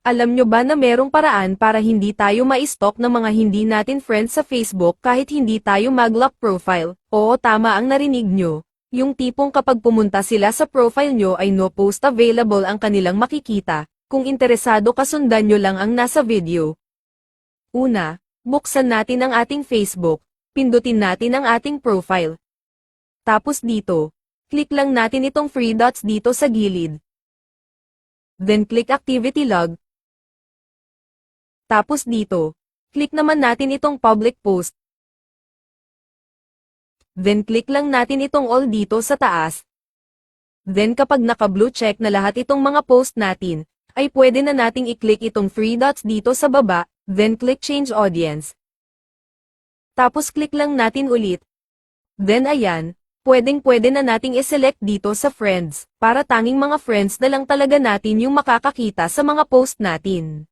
Alam nyo ba na merong paraan para hindi tayo ma-stalk ng mga hindi natin friends sa Facebook kahit hindi tayo mag-lock profile? Oo, tama ang narinig nyo. Yung tipong kapag pumunta sila sa profile nyo ay no post available ang kanilang makikita. Kung interesado ka, sundan nyo lang ang nasa video. Una, buksan natin ang ating Facebook. Pindutin natin ang ating profile. Tapos dito, click lang natin itong 3 dots dito sa gilid. Then click Activity Log. Tapos dito, click naman natin itong Public Post. Then click lang natin itong All dito sa taas. Then kapag naka-blue check na lahat itong mga post natin, ay pwede na nating i-click itong 3 dots dito sa baba, then click Change Audience. Tapos click lang natin ulit. Then ayan, pwede na nating i-select dito sa Friends, para tanging mga friends na lang talaga natin yung makakakita sa mga post natin.